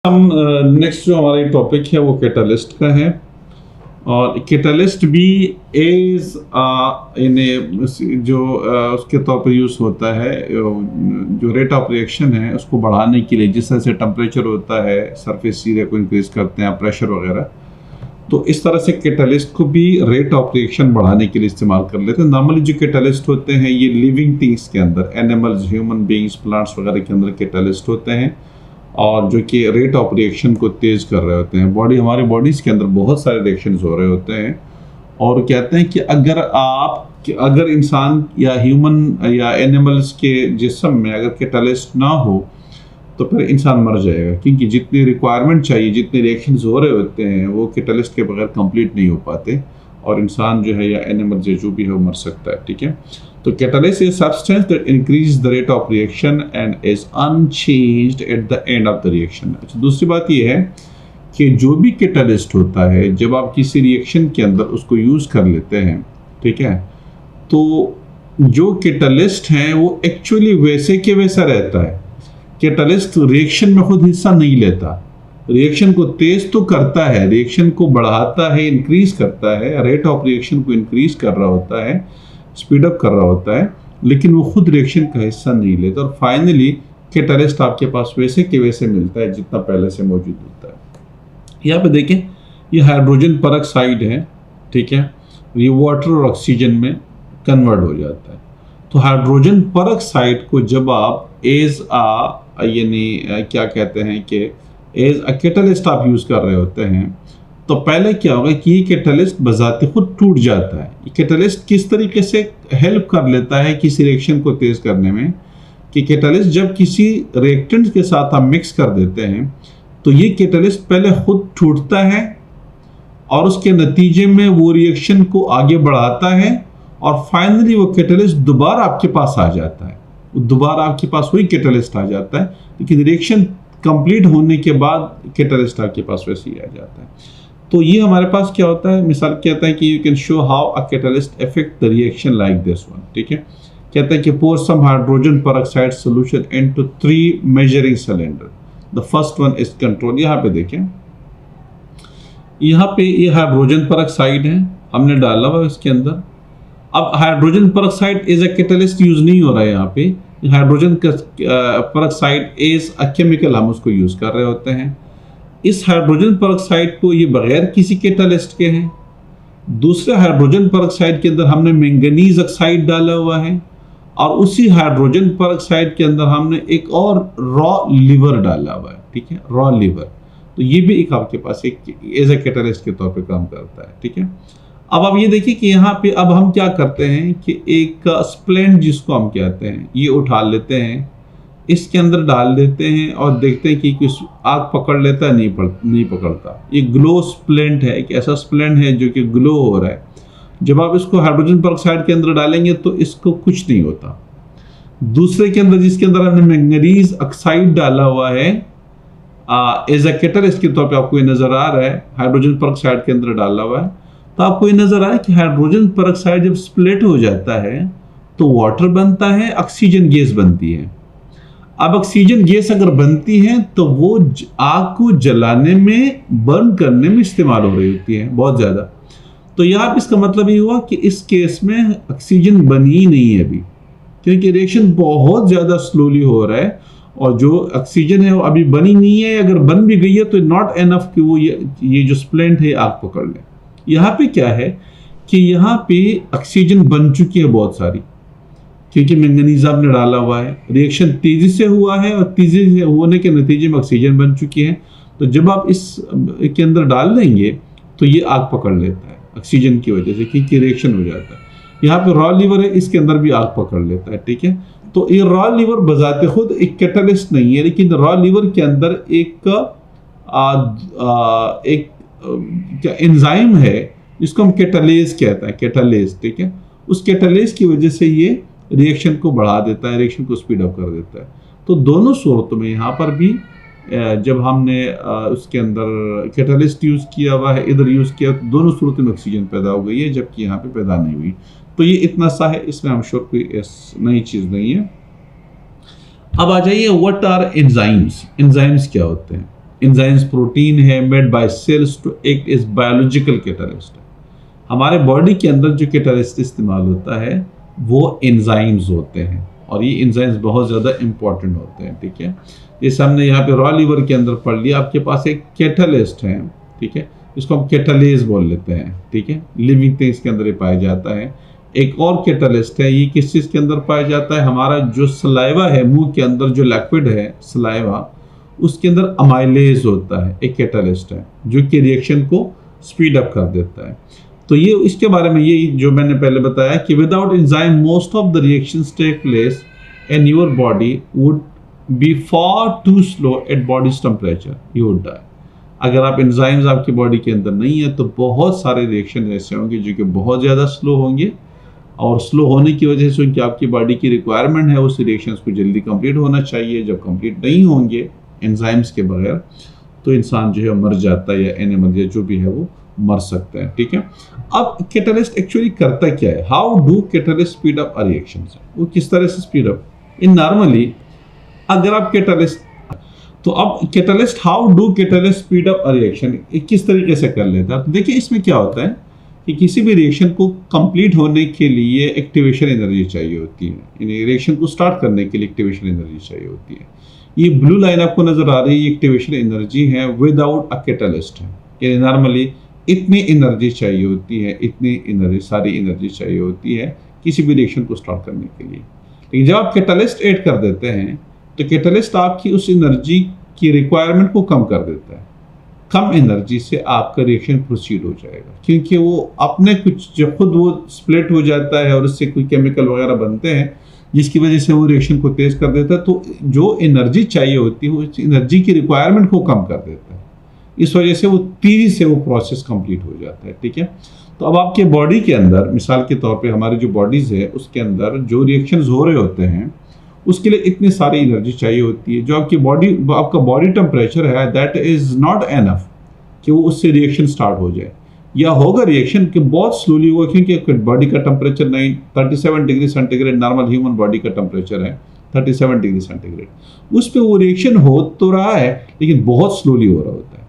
हम नेक्स्ट जो हमारा टॉपिक है वो कैटलिस्ट का है। और कैटलिस्ट भी एज इन्हें जो उसके तौर पर यूज़ होता है, जो रेट ऑफ रिएक्शन है उसको बढ़ाने के लिए। जिस तरह से टेम्परेचर होता है, सरफेस एरिया को इंक्रीज करते हैं, प्रेशर वगैरह, तो इस तरह से कैटलिस्ट को भी रेट ऑफ रिएक्शन बढ़ाने के लिए इस्तेमाल कर लेते हैं। नॉर्मली जो कैटलिस्ट होते हैं ये लिविंग थिंग्स के अंदर, एनिमल्स, ह्यूमन बींग्स, प्लांट्स वगैरह के अंदर कैटलिस्ट होते हैं, और जो कि रेट ऑफ रिएक्शन को तेज़ कर रहे होते हैं। हमारे बॉडीज़ के अंदर बहुत सारे रिएक्शंस हो रहे होते हैं, और कहते हैं कि अगर इंसान या ह्यूमन या एनिमल्स के जिस्म में अगर कैटलिस्ट ना हो तो फिर इंसान मर जाएगा, क्योंकि जितनी रिक्वायरमेंट चाहिए, जितने रिएक्शंस हो रहे होते हैं वो कैटलिस्ट के बगैर कंप्लीट नहीं हो पाते, और इंसान जो है या एनिमल जो भी है वो मर सकता है। ठीक है, तो catalyst is substance that increase the rate of reaction and is unchanged at the end of the reaction. अच्छा, दूसरी बात ये है कि जो भी कैटलिस्ट होता है, जब आप किसी रिएक्शन के अंदर उसको यूज़ कर लेते हैं, ठीक है, तो जो कैटलिस्ट है वो एक्चुअली वैसे के वैसा रहता है। कैटलिस्ट रिएक्शन में खुद हिस्सा नहीं लेता, रिएक्शन को तेज तो करता है, रिएक्शन को बढ़ाता है, इंक्रीज करता है, रेट ऑफ रिएक्शन को इंक्रीज कर रहा होता है, स्पीड अप कर रहा होता है, लेकिन वो खुद रिएक्शन का हिस्सा नहीं लेता। और फाइनली कैटलिस्ट आपके पास वैसे के वैसे मिलता है जितना पहले से मौजूद होता है। यहाँ पे देखें, ये हाइड्रोजन परऑक्साइड है, ठीक है, ये वाटर और ऑक्सीजन में कन्वर्ट हो जाता है। तो हाइड्रोजन परऑक्साइड को जब आप एज क्या कहते हैं कि एज अ कैटलिस्ट आप यूज़ कर रहे होते हैं, तो पहले क्या होगा कि ये कैटलिस्ट बजाते खुद टूट जाता है। ये कैटलिस्ट किस तरीके से हेल्प कर लेता है किसी रिएक्शन को तेज़ करने में, कि कैटलिस्ट जब किसी रिएक्टेंट के साथ आप मिक्स कर देते हैं तो ये कैटलिस्ट पहले खुद टूटता है, और उसके नतीजे में वो रिएक्शन को आगे बढ़ाता है, और फाइनली वो कैटलिस्ट दोबारा आपके पास आ जाता है, दोबारा आपके पास वही कैटलिस्ट आ जाता है, लेकिन रिएक्शन कंप्लीट होने के बाद कैटलिस्ट आपके पास वैसे ही आ जाता है। तो ये हमारे पास क्या होता है, मिसाल कहता है कि you can show how a catalyst affect the reaction like this one. ठीक है, कहता है कि pour some hydrogen peroxide solution into 3 measuring cylinder, the first one is control. यहाँ पे देखें, यहाँ पे ये हाइड्रोजन परऑक्साइड है, हमने डाला हुआ इसके अंदर। अब hydrogen peroxide as a catalyst use नहीं हो रहा है, यहाँ पे hydrogen peroxide as a chemical हम उसको यूज कर रहे होते हैं। इस हाइड्रोजन परऑक्साइड को ये बगैर किसी कैटलिस्ट के हैं। दूसरे हाइड्रोजन परऑक्साइड के अंदर हमने मैंगनीज ऑक्साइड डाला हुआ है, और उसी हाइड्रोजन परऑक्साइड के अंदर हमने एक और रॉ लिवर डाला हुआ है। ठीक है, रॉ लिवर, तो ये भी एक आपके पास एक एज अ कैटलिस्ट के तौर पे काम करता है। ठीक है, अब आप ये देखिए कि यहाँ पे अब हम क्या करते हैं कि एक स्प्लेंट जिसको हम कहते हैं, ये उठा लेते हैं, इसके अंदर डाल देते हैं, और देखते हैं कि कुछ आग पकड़ लेता है, नहीं पकड़ता। ये ग्लो स्प्लेंट है, एक ऐसा स्प्लेंट है जो कि ग्लो हो रहा है। जब आप इसको हाइड्रोजन परऑक्साइड के अंदर डालेंगे तो इसको कुछ नहीं होता। दूसरे के अंदर, जिसके अंदर हमने मैंगनीज ऑक्साइड डाला हुआ है एज अ कैटलिस्ट के तौर पे, आपको ये नजर आ रहा है, हाइड्रोजन परऑक्साइड के अंदर डाला हुआ है, तो आपको ये नजर आ रहा है कि हाइड्रोजन परऑक्साइड जब स्प्लिट हो जाता है तो वाटर बनता है, ऑक्सीजन गैस बनती है। अब ऑक्सीजन गैस अगर बनती है तो वो आग को जलाने में, बर्न करने में इस्तेमाल हो रही होती है बहुत ज़्यादा। तो यहाँ इसका मतलब ये हुआ कि इस केस में ऑक्सीजन बनी ही नहीं है अभी, क्योंकि रिएक्शन बहुत ज़्यादा स्लोली हो रहा है, और जो ऑक्सीजन है वो अभी बनी नहीं है। अगर बन भी गई है तो नॉट एनफ कि वो ये जो स्प्लेंट है आग पकड़ ले। यहाँ पे क्या है कि यहाँ पे ऑक्सीजन बन चुकी है बहुत सारी, क्योंकि मैंगनीज आपने डाला हुआ है, रिएक्शन तेजी से हुआ है, और तेजी से होने के नतीजे में ऑक्सीजन बन चुकी है। तो जब आप इस के अंदर डाल देंगे तो ये आग पकड़ लेता है ऑक्सीजन की वजह से, क्योंकि रिएक्शन हो जाता है। यहाँ पे रॉ लिवर है, इसके अंदर भी आग पकड़ लेता है। ठीक है, तो ये रॉ लिवर बजाते खुद एक कैटलिस्ट नहीं है, लेकिन रॉ लिवर के अंदर एक क्या एंजाइम है जिसको हम कैटलेज कहते हैं, कैटलेज। ठीक है, उस कैटलेज की वजह से ये रिएक्शन को बढ़ा देता है, रिएक्शन को स्पीड अप कर देता है। तो दोनों सूरतों में, यहाँ पर भी जब हमने उसके अंदर कैटलिस्ट यूज़ किया हुआ है, इधर यूज़ किया, तो दोनों सूरतों में ऑक्सीजन पैदा हो गई है, जबकि यहाँ पे पैदा नहीं हुई। तो ये इतना सा है, इसमें हम श्योर कोई नई चीज़ नहीं है। अब आ जाइए, व्हाट आर एंजाइम्स। एंजाइम्स क्या होते हैं? एंजाइम्स प्रोटीन है made by cells to act is biological catalyst. हमारे बॉडी के अंदर जो कैटलिस्ट इस्तेमाल होता है वो एंजाइम्स होते हैं, और ये एंजाइम्स बहुत ज़्यादा इंपॉर्टेंट होते हैं, ठीक है। जैसे हमने यहाँ पे रॉ लीवर के अंदर पढ़ लिया, आपके पास एक कैटलिस्ट है, ठीक है, इसको हम कैटलेज बोल लेते हैं, ठीक है, लिविंग थिंग्स के अंदर ये पाया जाता है। एक और कैटलिस्ट है, ये किस चीज़ के अंदर पाया जाता है, हमारा जो सलाइवा है, मुंह के अंदर जो लिक्विड है सलाइवा, उसके अंदर अमाइलेज होता है, एक कैटलिस्ट है जो कि रिएक्शन को स्पीड अप कर देता है। तो ये इसके बारे में ये जो मैंने पहले बताया कि without enzyme most of the reactions take place in your body would be far too slow at body's temperature, you would die. अगर आप एंजाइम्स आपकी बॉडी के अंदर नहीं है तो बहुत सारे रिएक्शन ऐसे होंगे जो कि बहुत ज़्यादा स्लो होंगे, और स्लो होने की वजह से उनकी आपकी बॉडी की रिक्वायरमेंट है उस रिएक्शंस को जल्दी कंप्लीट होना चाहिए। जब कंप्लीट नहीं होंगे एंजाइम्स के बगैर तो इंसान जो है मर जाता है, या एनिमल या जो भी है वो मर सकता है, ठीक है। अब कैटलिस्ट एक्चुअली करता क्या है, how do catalyst speed up a reaction, वो किस तरह से स्पीड अप इन नॉर्मली अगर आप कैटलिस्ट, तो अब catalyst how do catalyst speed up a reaction किस तरीके से कर लेता है। तो देखिए इसमें क्या होता है कि किसी भी रिएक्शन को कंप्लीट होने के लिए एक्टिवेशन एनर्जी चाहिए होती है, यानी रिएक्शन को स्टार्ट करने के लिए एक्टिवेशन एनर्जी चाहिए होती है। ये ब्लू लाइन आपको नजर आ रही है, ये एक्टिवेशन एनर्जी है विदाउट अ कैटलिस्ट है, यानी नॉर्मली इतनी एनर्जी चाहिए होती है, इतनी एनर्जी सारी एनर्जी चाहिए होती है किसी भी रिएक्शन को स्टार्ट करने के लिए। लेकिन जब आप कैटलिस्ट ऐड कर देते हैं तो कैटलिस्ट आपकी उस एनर्जी की रिक्वायरमेंट को कम कर देता है, कम एनर्जी से आपका रिएक्शन प्रोसीड हो जाएगा, क्योंकि वो अपने कुछ जो खुद वो स्प्लिट हो जाता है और उससे कोई केमिकल वगैरह बनते हैं जिसकी वजह से वो रिएक्शन को तेज कर देता है। तो जो एनर्जी चाहिए होती है उस एनर्जी की रिक्वायरमेंट को कम कर देता है, इस वजह से वो तेजी से वो प्रोसेस कंप्लीट हो जाता है, ठीक है। तो अब आपके बॉडी के अंदर मिसाल के तौर पे हमारी जो बॉडीज है उसके अंदर जो रिएक्शंस हो रहे होते हैं उसके लिए इतनी सारी एनर्जी चाहिए होती है। जो आपकी बॉडी आपका बॉडी टेम्परेचर है दैट इज नॉट एनफ कि वो उससे रिएक्शन स्टार्ट हो जाए, या होगा रिएक्शन कि बहुत स्लोली होगा, क्योंकि बॉडी का temperature 37 degree centigrade normal human body का टेम्परेचर है 37 डिग्री सेंटीग्रेड, उस पर वो रिएक्शन हो तो रहा है लेकिन बहुत स्लोली हो रहा होता है।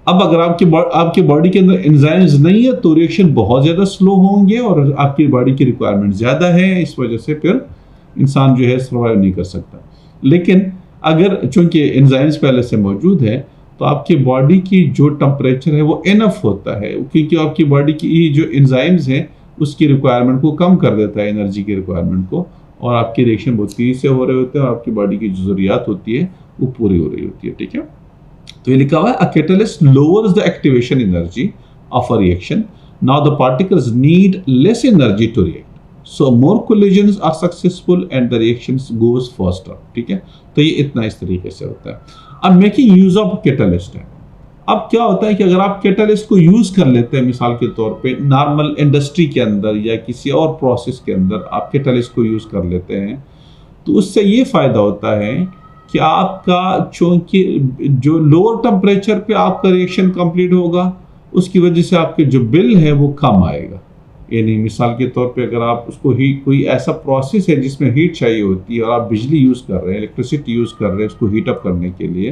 अब अगर आपकी बॉडी के अंदर एंजाइम्स नहीं है तो रिएक्शन बहुत ज़्यादा स्लो होंगे और आपकी बॉडी की रिक्वायरमेंट ज़्यादा है, इस वजह से फिर इंसान जो है सर्वाइव नहीं कर सकता। लेकिन अगर चूंकि एंजाइम्स पहले से मौजूद है तो आपकी बॉडी की जो टेम्परेचर है वो इनफ होता है, क्योंकि आपकी बॉडी की जो एंजाइम्स हैं उसकी रिक्वायरमेंट को कम कर देता है, एनर्जी की रिक्वायरमेंट को, और आपकी रिएक्शन बहुत तेजी से हो रहे होते हैं और आपकी बॉडी की जो ज़रूरियात होती है वो पूरी हो रही होती है, ठीक है। तो ये लिखा हुआ है a catalyst lowers the activation energy of a reaction, now the particles need less energy to react, so more collisions are successful and the reactions goes faster, ठीक है। तो ये इतना इस तरीके से होता है। अब मेकिंग यूज ऑफ कैटलिस्ट है, अब क्या होता है कि अगर आप कैटलिस्ट को यूज कर लेते हैं मिसाल के तौर पे नॉर्मल इंडस्ट्री के अंदर या किसी और प्रोसेस के अंदर आप कैटलिस्ट को यूज कर लेते हैं तो उससे ये फायदा होता है कि आपका चूंकि जो लोअर टेम्परेचर पे आपका रिएक्शन कंप्लीट होगा उसकी वजह से आपके जो बिल है वो कम आएगा। यानी मिसाल के तौर पे अगर आप उसको हीट, कोई ऐसा प्रोसेस है जिसमें हीट चाहिए होती है और आप बिजली यूज़ कर रहे हैं, इलेक्ट्रिसिटी यूज़ कर रहे हैं उसको हीट अप करने के लिए,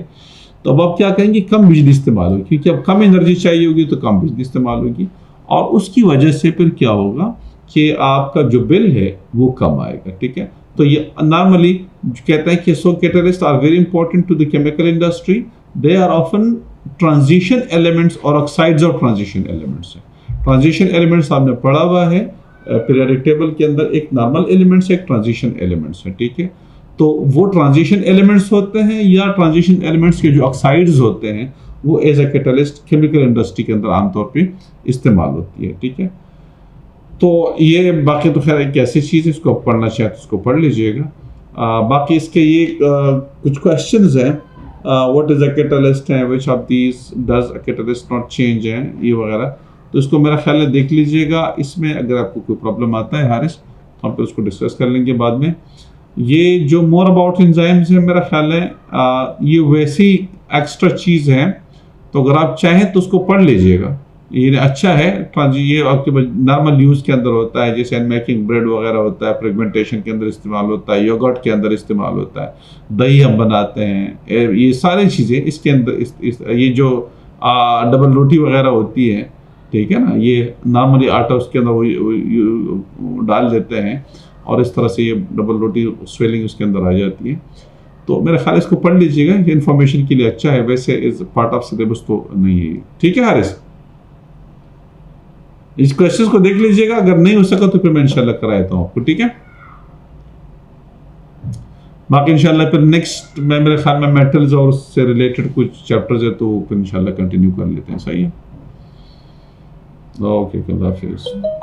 तो अब आप क्या कहेंगे कम बिजली इस्तेमाल होगी, क्योंकि अब कम एनर्जी चाहिए होगी तो कम बिजली इस्तेमाल होगी, और उसकी वजह से फिर क्या होगा कि आपका जो बिल है वो कम आएगा, ठीक है। तो ये नॉर्मली कहते हैं कि so catalyst are very important to the chemical industry, they are often transition elements और ऑक्साइड्स ऑफ ट्रांजिशन एलिमेंट्स हैं। ट्रांजिशन एलिमेंट्स आपने पढ़ा हुआ है पीरियोडिक टेबल के अंदर, एक नॉर्मल एलिमेंट्स है एक ट्रांजिशन एलिमेंट्स है, ठीक है। तो वो ट्रांजिशन एलिमेंट्स होते हैं या ट्रांजिशन एलिमेंट्स के जो ऑक्साइड्स होते हैं वो as a catalyst chemical industry के अंदर आमतौर पे इस्तेमाल होती है, ठीक है। तो ये बाकी तो खैर एक ऐसी चीज़ है इसको पढ़ना चाहे तो उसको पढ़ लीजिएगा। बाकी इसके ये कुछ क्वेश्चंस हैं, व्हाट इज अ कैटलिस्ट है, which of these does a catalyst not change है, ये वगैरह, तो इसको मेरा ख्याल है देख लीजिएगा। इसमें अगर आपको कोई प्रॉब्लम आता है हारिस तो हम फिर उसको डिस्कस कर लेंगे बाद में। ये जो मोर अबाउट एंजाइम्स है मेरा ख्याल है ये वैसी एक्स्ट्रा चीज़ है, तो अगर आप चाहें तो उसको पढ़ लीजिएगा, ये अच्छा है। ये आपके नॉर्मल यूज़ के अंदर होता है, जैसे मेकिंग ब्रेड वगैरह होता है, फ्रेगमेंटेशन के अंदर इस्तेमाल होता है, योगर्ट के अंदर इस्तेमाल होता है, दही हम बनाते हैं, ये सारी चीज़ें इसके अंदर ये जो डबल रोटी वगैरह होती है, ठीक है ना, ये नॉर्मली आटा उसके अंदर वो डाल देते हैं और इस तरह से ये डबल रोटी स्वेलिंग उसके अंदर आ जाती है। तो मेरे ख्याल इसको पढ़ लीजिएगा, ये इन्फॉर्मेशन के लिए अच्छा है, वैसे इज पार्ट ऑफ सिलेबस तो नहीं है। ठीक है हारिस, इस क्वेश्चंस को देख लीजिएगा, अगर नहीं हो सका तो फिर मैं इंशाल्लाह कराता हूँ आपको। ठीक है, बाकी इंशाल्लाह फिर नेक्स्ट में मेरे ख्याल में मेटल्स और उससे रिलेटेड कुछ चैप्टर्स है तो फिर इंशाल्लाह कंटिन्यू कर लेते हैं। सही है, ओके, अल्लाह हाफिज़।